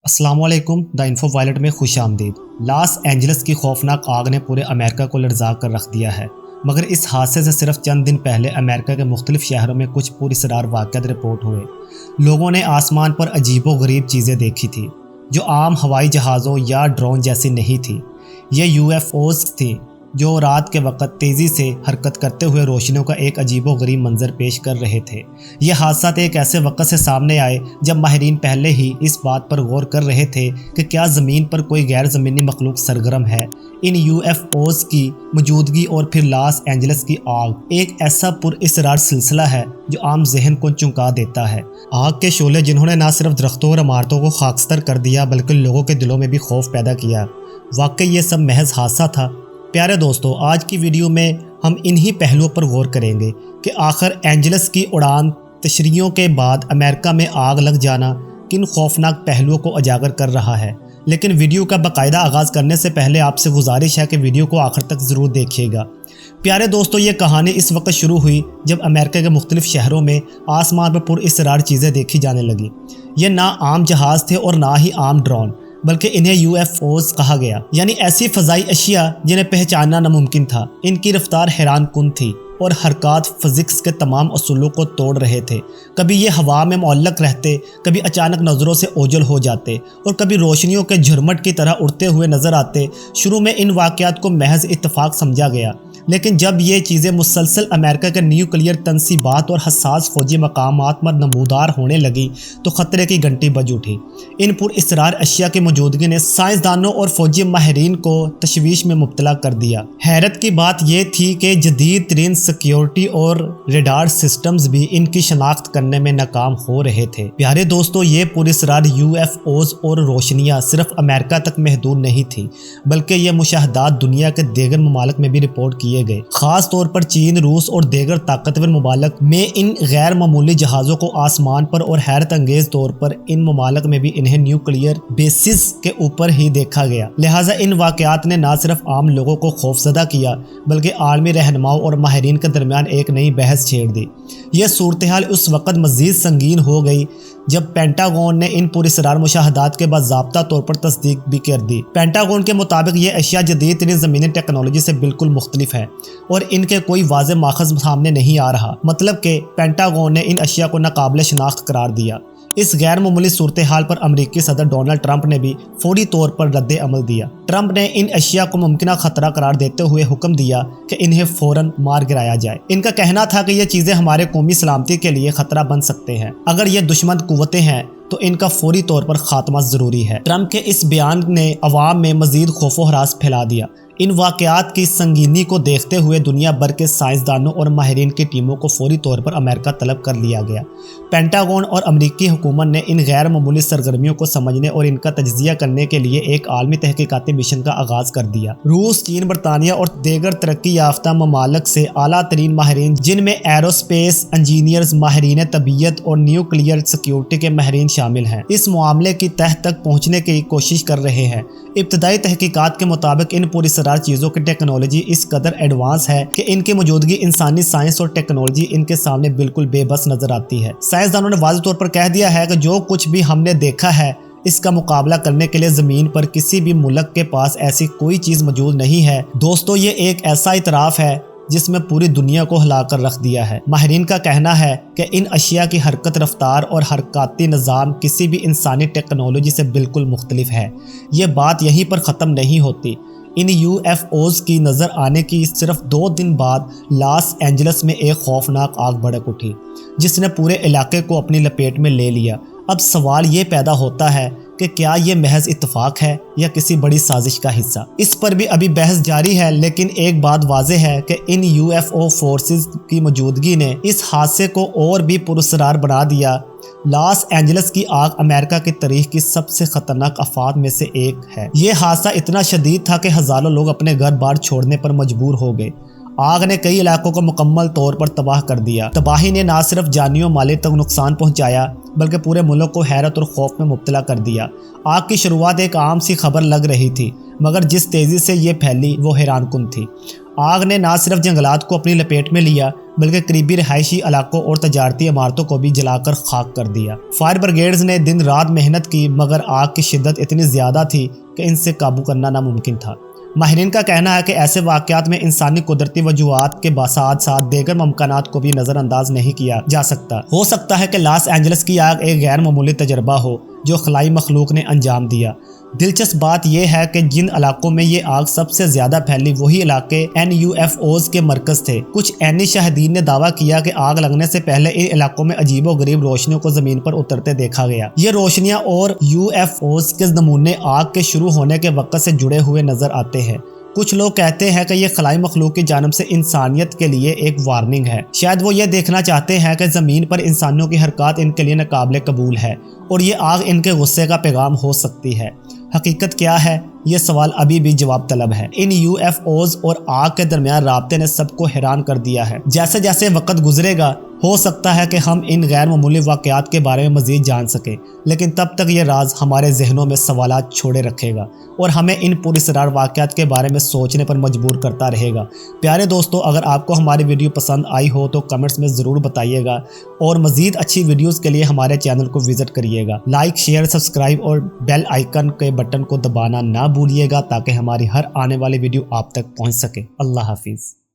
अस्सलाम वालेकुम। The info violet में खुश आमदीद। लॉस एंजल्स की खौफनाक आग ने पूरे अमेरिका को लरज़ा कर रख दिया है, मगर इस हादसे से सिर्फ चंद दिन पहले अमेरिका के मुख्तलिफ शहरों में कुछ पुरअसरार वाक़यात रिपोर्ट हुए। लोगों ने आसमान पर अजीबो गरीब चीज़ें देखी थी जो आम हवाई जहाज़ों या ड्रोन जैसी नहीं थी। ये यूएफओज थी जो रात के वक्त तेज़ी से हरकत करते हुए रोशनियों का एक अजीबो गरीब मंजर पेश कर रहे थे। ये हादसा एक ऐसे वक्त से सामने आए जब माहिरीन पहले ही इस बात पर गौर कर रहे थे कि क्या ज़मीन पर कोई गैर ज़मीनी मखलूक सरगर्म है। इन यूएफओज की मौजूदगी और फिर लॉस एंजल्स की आग एक ऐसा पुरअसरार सिलसिला है जो आम जहन को चौंका देता है। आग के शोले जिन्होंने न सिर्फ दरख्तों और इमारतों को खाकस्तर कर दिया बल्कि लोगों के दिलों में भी खौफ पैदा किया। वाकई ये सब महज हादसा था। प्यारे दोस्तों, आज की वीडियो में हम इन्हीं पहलुओं पर गौर करेंगे कि आखिर एंजल्स की उड़ान तशरीहों के बाद अमेरिका में आग लग जाना किन खौफनाक पहलुओं को उजागर कर रहा है। लेकिन वीडियो का बाकायदा आगाज़ करने से पहले आपसे गुजारिश है कि वीडियो को आखिर तक ज़रूर देखिएगा। प्यारे दोस्तों, ये कहानी इस वक्त शुरू हुई जब अमेरिका के मुख्तलिफ शहरों में आसमान पर पुरअसरार चीज़ें देखी जाने लगी। ये ना आम जहाज़ थे और ना ही आम ड्रोन, बल्कि इन्हें यूएफओज कहा गया, यानी ऐसी फ़ज़ाई अशिया जिन्हें पहचानना नामुमकिन था। इनकी रफ्तार हैरान कुन थी और हरकत फ़िज़िक्स के तमाम असूलों को तोड़ रहे थे। कभी ये हवा में मुअल्लक़ रहते, कभी अचानक नज़रों से ओझल हो जाते और कभी रोशनियों के झुरमट की तरह उड़ते हुए नज़र आते। शुरू में इन वाक़यात को महज इत्तफ़ाक़ समझा गया, लेकिन जब ये चीज़ें मुसलसल अमेरिका के न्यूक्लियर तनसीबात और हसास फ़ौजी मकामात पर नमूदार होने लगी तो ख़तरे की घंटी बज उठी। इन पुरअसरार अशिया की मौजूदगी ने साइंसदानों और फ़ौजी माहिरीन को तशवीश में मुब्तला कर दिया। हैरत की बात यह थी कि जदीद तरीन सिक्योरिटी और रेडार सिस्टम्स भी इनकी शनाख्त करने में नाकाम हो रहे थे। प्यारे दोस्तों, ये पुरअसरार यूएफओज और रोशनियाँ सिर्फ अमेरिका तक महदूद नहीं थी, बल्कि ये मुशाहदात दुनिया के दीगर ममालिक में भी रिपोर्ट किए गए। खास तौर पर चीन, रूस और दीगर ताकतवर ममालिक में इन गैर मामूली जहाज़ों को आसमान पर और हैरत अंगेज तौर पर इन ममालिक में भी इन्हें न्यूक्लियर बेसिस के ऊपर ही देखा गया। लिहाजा इन वाक़यात ने न सिर्फ आम लोगों को खौफजदा किया बल्कि आलमी रहनुमाओं और माहिरीन के दरमियान एक नई बहस छेड़ दी। यह सूरत हाल उस वक़्त मज़ीद संगीन हो गई जब पेंटागन ने इन पुरअसरार मुशाहदात के बाज़ाब्ता तौर पर तस्दीक भी कर दी। पेंटागन के मुताबिक ये अशिया जदीद तरीन ज़मीनी टेक्नोलॉजी से बिल्कुल मुख्तलिफ है और इनके कोई वाज़े माखज़ सामने नहीं आ रहा। मतलब कि पेंटागन ने इन अशिया को नाकाबिल शनाख्त करार दिया। इस गैर मामूली सूरत हाल पर अमेरिकी सदर डोनाल्ड ट्रंप ने भी फौरी तौर पर रद्द अमल दिया। ट्रंप ने इन अशिया को मुमकिन खतरा करार देते हुए हुक्म दिया कि इन्हें फ़ौरन मार गिराया जाए। इनका कहना था कि ये चीज़ें हमारे कौमी सलामती के लिए खतरा बन सकते हैं। अगर ये दुश्मन कुव्वतें हैं तो इनका फौरी तौर पर खात्मा ज़रूरी है। ट्रंप के इस बयान ने अवाम में मज़ीद खौफ व हरास फैला दिया। इन वाक़यात की संगीनी को देखते हुए दुनिया भर के साइंसदानों और माहिरीन की टीमों को फौरी तौर पर अमेरिका तलब कर लिया गया। पेंटागन और अमेरिकी हुकूमत ने इन गैर मामूली सरगर्मियों को समझने और इनका तज्ज़िया करने के लिए एक आलमी तहकीकाती मिशन का आगाज़ कर दिया। रूस, चीन, बरतानिया और दीगर तरक्की याफ्ता ममालिक से आला तरीन माहिरीन, जिनमें एरोस्पेस इंजीनियर्स, माहिरीन तबीयत और न्यूक्लियर सिक्योरिटी के माहिरीन शामिल हैं, इस मामले की तह तक पहुँचने की कोशिश कर रहे हैं। इब्तदाई तहकीकात के मुताबिक इन पुरअसरार चीज़ों की टेक्नोलॉजी इस कदर एडवांस है कि इनकी मौजूदगी इंसानी साइंस और टेक्नोलॉजी इनके सामने बिल्कुल बेबस नजर आती है। साइंसदानों ने वाज़ेह तौर पर कह दिया है कि जो कुछ भी हमने देखा है इसका मुकाबला करने के लिए ज़मीन पर किसी भी मुल्क के पास ऐसी कोई चीज़ मौजूद नहीं है। दोस्तों, ये एक ऐसा इतराफ़ है जिसमें पूरी दुनिया को हिला कर रख दिया है। माहिरीन का कहना है कि इन अशिया की हरकत, रफ्तार और हरकती निज़ाम किसी भी इंसानी टेक्नोलॉजी से बिल्कुल मुख्तलिफ है। ये बात यहीं पर ख़त्म नहीं होती। इन यूएफओज की नज़र आने की सिर्फ 2 दिन बाद लॉस एंजल्स में एक खौफनाक आग भड़क उठी जिसने पूरे इलाके को अपनी लपेट में ले लिया। अब सवाल ये पैदा होता है कि क्या ये महज इत्तफाक है या किसी बड़ी साजिश का हिस्सा। इस पर भी अभी बहस जारी है, लेकिन एक बात वाज़ेह है कि इन यूएफओ फोर्सेस की मौजूदगी ने इस हादसे को और भी पुरअसरार बना दिया। लॉस एंजल्स की आग अमेरिका की तारीख की सबसे ख़तरनाक आफात में से एक है। ये हादसा इतना शदीद था कि हज़ारों लोग अपने घर बार छोड़ने पर मजबूर हो गए। आग ने कई इलाकों को मुकम्मल तौर पर तबाह कर दिया। तबाही ने न सिर्फ जानी और माली तक नुकसान पहुंचाया बल्कि पूरे मुल्क को हैरत और खौफ में मुब्तला कर दिया। आग की शुरुआत एक आम सी खबर लग रही थी, मगर जिस तेज़ी से ये फैली वो हैरानकुन थी। आग ने न सिर्फ जंगलात को अपनी लपेट में लिया बल्कि करीबी रिहायशी इलाकों और तजारती इमारतों को भी जलाकर खाक कर दिया। फायर ब्रिगेड्स ने दिन रात मेहनत की मगर आग की शिद्दत इतनी ज़्यादा थी कि इनसे काबू करना नामुमकिन था। माहिरीन का कहना है कि ऐसे वाक़यात में इंसानी कुदरती वजूहात के साथ साथ दीगर मुमकिनात को भी नज़रअंदाज नहीं किया जा सकता। हो सकता है कि लॉस एंजल्स की आग एक गैर मामूली तजर्बा हो जो खलाई मखलूक ने अंजाम दिया। दिलचस्प बात यह है कि जिन इलाकों में ये आग सबसे ज़्यादा फैली वही इलाके NUFOs के मरकज़ थे। कुछ ऐनी शाहिदीन ने दावा किया कि आग लगने से पहले इन इलाकों में अजीबो गरीब रोशनियों को ज़मीन पर उतरते देखा गया। ये रोशनियाँ और UFOs के नमूने आग के शुरू होने के वक्त से जुड़े हुए नज़र आते हैं। कुछ लोग कहते हैं कि ये खलाई मखलूक की जानिब से इंसानियत के लिए एक वार्निंग है। शायद वो ये देखना चाहते हैं कि ज़मीन पर इंसानों की हरकत इनके लिए नाकाबिले कबूल है और ये आग इनके गुस्से का पैगाम हो सकती है। हकीकत क्या है, ये सवाल अभी भी जवाब तलब है। इन UFOs और आग के दरमियान राब्ते ने सबको हैरान कर दिया है। जैसे जैसे वक्त गुजरेगा हो सकता है कि हम इन गैर मामूली वाक़यात के बारे में मज़ीद जान सकें, लेकिन तब तक ये राज हमारे जहनों में सवालात छोड़े रखेगा और हमें इन पुरअसरार वाक़यात के बारे में सोचने पर मजबूर करता रहेगा। प्यारे दोस्तों, अगर आपको हमारी वीडियो पसंद आई हो तो कमेंट्स में ज़रूर बताइएगा और मज़ीद अच्छी वीडियोज़ के लिए हमारे चैनल को विज़िट करिएगा। लाइक, शेयर, सब्सक्राइब और बेल आइकन के बटन को दबाना ना भूलिएगा ताकि हमारी हर आने वाली वीडियो आप तक पहुँच सके। अल्लाह हाफिज़।